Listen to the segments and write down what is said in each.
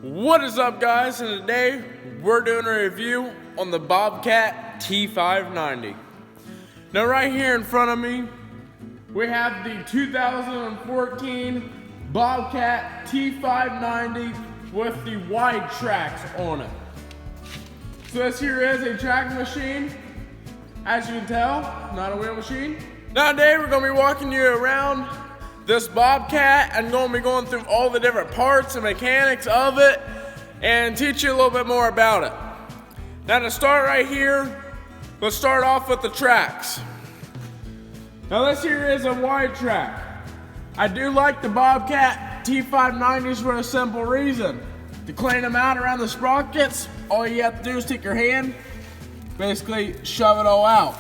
What is up, guys, and today we're doing a review on the BOBCAT T590. Now right here in front of me we have the 2014 BOBCAT T590 with the wide tracks on it. So this here is a track machine, as you can tell, not a wheel machine. Now today we're going to be walking you around this BOBCAT and going to be going through all the different parts and mechanics of it and teach you a little bit more about it. Now to start right here, let's start off with the tracks. Now this here is a wide track. I do like the BOBCAT T590s for a simple reason. To clean them out around the sprockets, all you have to do is take your hand, basically shove it all out.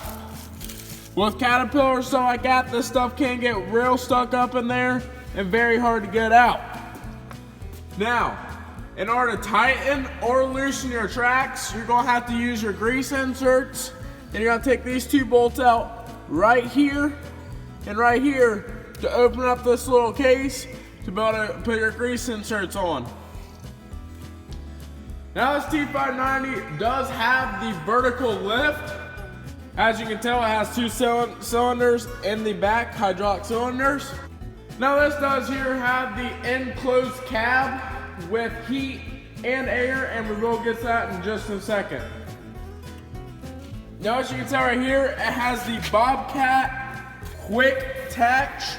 With Caterpillar stuff like that, this stuff can get real stuck up in there and very hard to get out. Now, in order to tighten or loosen your tracks, you're going to have to use your grease inserts, and you're going to take these two bolts out right here and right here to open up this little case to be able to put your grease inserts on. Now this T590 does have the vertical lift. As you can tell, it has two cylinders in the back, hydraulic cylinders. Now this does here have the enclosed cab with heat and air, and we will get to that in just a second. Now as you can tell right here, it has the BOBCAT quick attach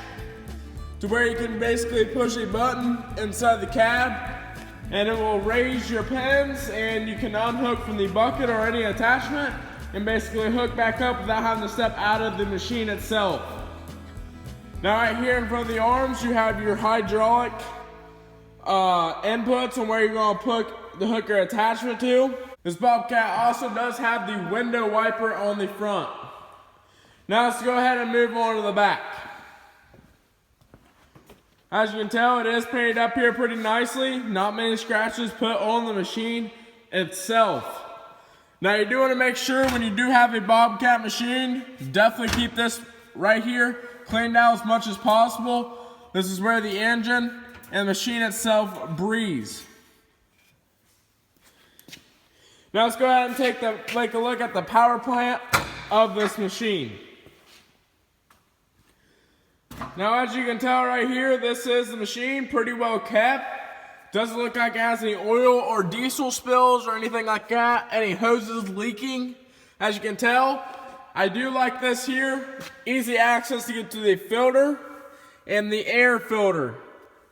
to where you can basically push a button inside the cab and it will raise your pins, and you can unhook from the bucket or any attachment and basically hook back up without having to step out of the machine itself. Now right here in front of the arms, you have your hydraulic inputs on where you're going to put the hooker attachment to. This BOBCAT also does have the window wiper on the front. Now let's go ahead and move on to the back. As you can tell, it is painted up here pretty nicely. Not many scratches put on the machine itself. Now you do want to make sure when you do have a BOBCAT machine, definitely keep this right here cleaned out as much as possible. This is where the engine and the machine itself breathes. Now let's go ahead and take a look at the power plant of this machine. Now as you can tell right here, this is the machine, pretty well kept. Doesn't look like it has any oil or diesel spills or anything like that, any hoses leaking. As you can tell, I do like this here. Easy access to get to the filter and the air filter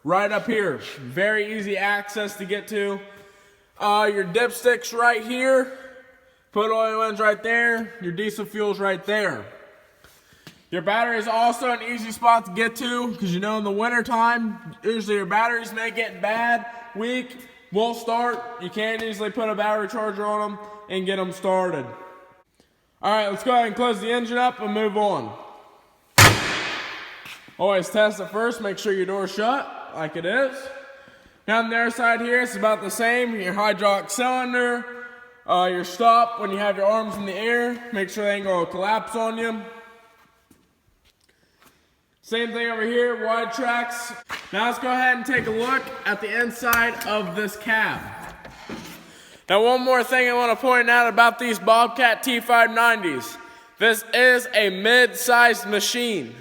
right up here. Very easy access to get to. Your dipsticks right here. Put oil ends right there. Your diesel fuel's right there. Your battery is also an easy spot to get to, because you know in the winter time, usually your batteries may get bad, weak, won't start. You can easily put a battery charger on them and get them started. Alright, let's go ahead and close the engine up and move on. Always test it first, make sure your door's shut, like it is. Now on the other side here, it's about the same. Your hydraulic cylinder, your stop when you have your arms in the air, make sure they ain't going to collapse on you. Same thing over here, wide tracks. Now let's go ahead and take a look at the inside of this cab. Now one more thing I want to point out about these BOBCAT T590s. This is a mid-sized machine.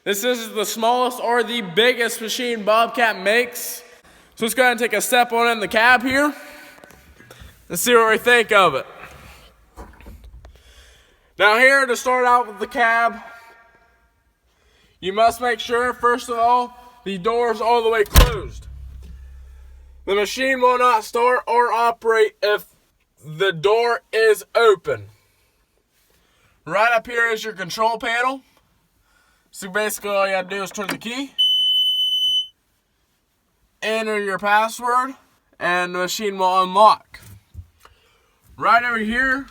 This isn't the smallest or the biggest machine BOBCAT makes. So let's go ahead and take a step on in the cab here and see what we think of it. Now here, to start out with the cab, you must make sure, first of all, the door is all the way closed. The machine will not start or operate if the door is open. Right up here is your control panel. So basically all you have to do is turn the key, enter your password, and the machine will unlock. Right over here,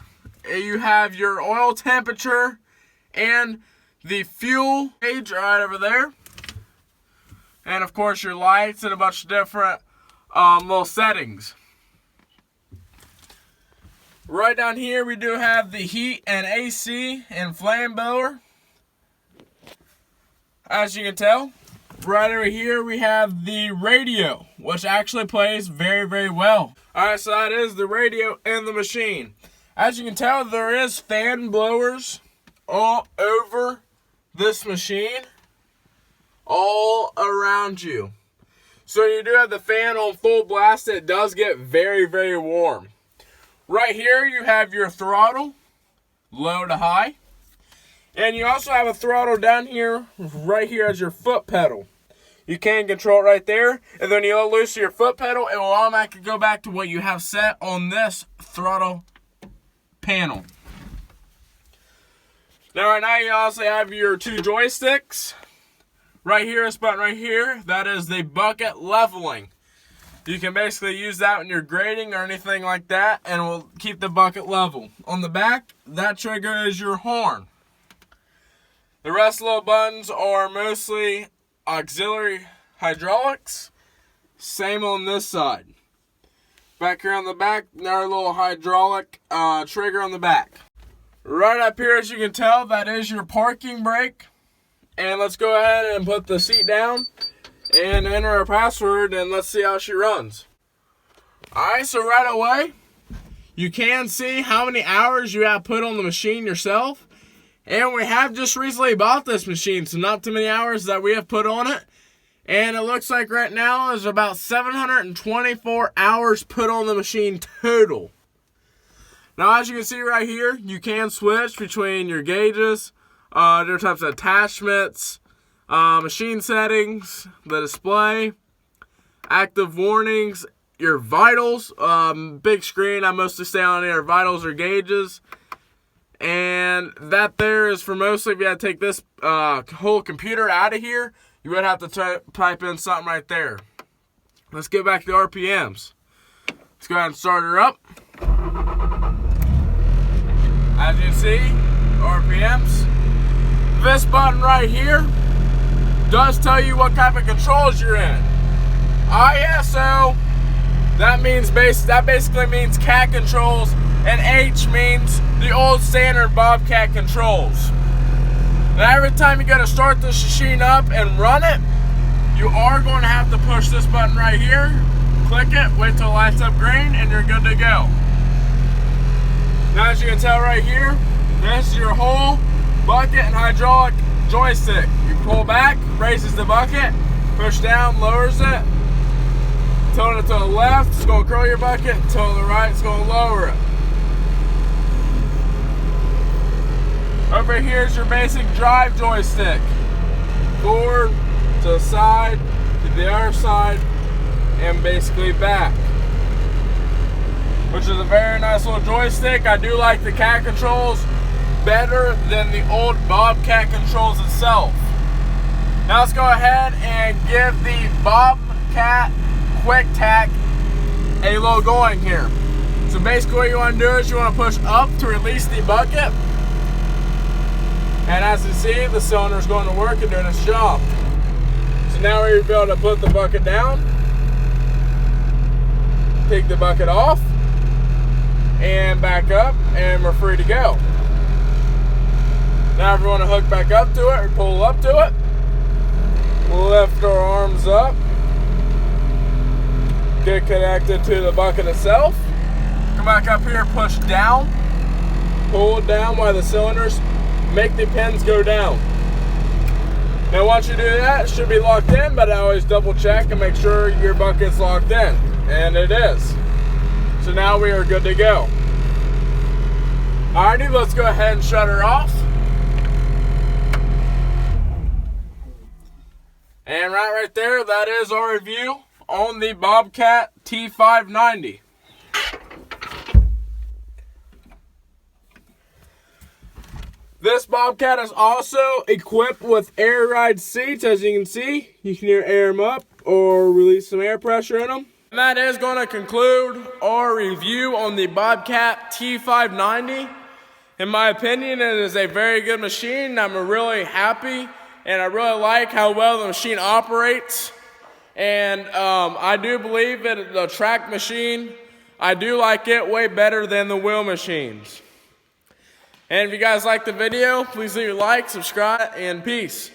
you have your oil temperature and the fuel gauge right over there, and of course your lights and a bunch of different little settings. Right down here we do have the heat and AC and flame blower. As you can tell, right over here we have the radio, which actually plays very, very well. Alright, so that is the radio in the machine. As you can tell, there is fan blowers all over this machine, all around you. So you do have the fan on full blast. It does get very, very warm. Right here you have your throttle, low to high. And you also have a throttle down here, right here as your foot pedal. You can control it right there. And then you'll loosen your foot pedal. It will automatically go back to what you have set on this throttle panel. Now right now you also have your two joysticks. Right here, this button right here, that is the bucket leveling. You can basically use that when you're grading or anything like that, and it will keep the bucket level. On the back, that trigger is your horn. The rest of the buttons are mostly auxiliary hydraulics. Same on this side. Back here on the back, another little hydraulic trigger on the back. Right up here, as you can tell, that is your parking brake. And let's go ahead and put the seat down and enter our password, and let's see how she runs. Alright, so right away, you can see how many hours you have put on the machine yourself. And we have just recently bought this machine, so not too many hours that we have put on it. And it looks like right now there's about 724 hours put on the machine total. Now as you can see right here, you can switch between your gauges, different types of attachments, machine settings, the display, active warnings, your vitals, big screen. I mostly stay on there, vitals or gauges. And that there is for mostly if you had to take this whole computer out of here, you would have to type in something right there. Let's get back to RPMs. Let's go ahead and start her up. As you can see, RPMs. This button right here does tell you what type of controls you're in. ISO, that basically means cat controls, and H means the old standard BOBCAT controls. Now every time you gotta start this machine up and run it, you are going to have to push this button right here, click it, wait till it lights up green, and you're good to go. Now as you can tell right here, this is your whole bucket and hydraulic joystick. You pull back, raises the bucket, push down, lowers it. Tilt it to the left, it's going to curl your bucket. Tilt to the right, it's going to lower it. Over here is your basic drive joystick. Forward, to the side, to the other side, and basically back. Which is a very nice little joystick. I do like the cat controls better than the old BOBCAT controls itself. Now let's go ahead and give the BOBCAT Quick Tack a little going here. So basically what you want to do is you want to push up to release the bucket. And as you see, the cylinder is going to work and doing its job. So now we're able to put the bucket down, take the bucket off, and back up, and we're free to go. Now if we want to hook back up to it or pull up to it, we'll lift our arms up, get connected to the bucket itself, come back up here, push down, pull it down while the cylinders make the pins go down. Now once you do that, it should be locked in, but I always double check and make sure your bucket's locked in, and it is. So now we are good to go. Alrighty, let's go ahead and shut her off. And right there, that is our review on the BOBCAT T590. This BOBCAT is also equipped with air ride seats. As you can see, you can either air them up or release some air pressure in them. And that is going to conclude our review on the BOBCAT T590. In my opinion, it is a very good machine. I'm really happy and I really like how well the machine operates. And I do believe that the track machine, I do like it way better than the wheel machines. And if you guys like the video, please leave a like, subscribe, and peace.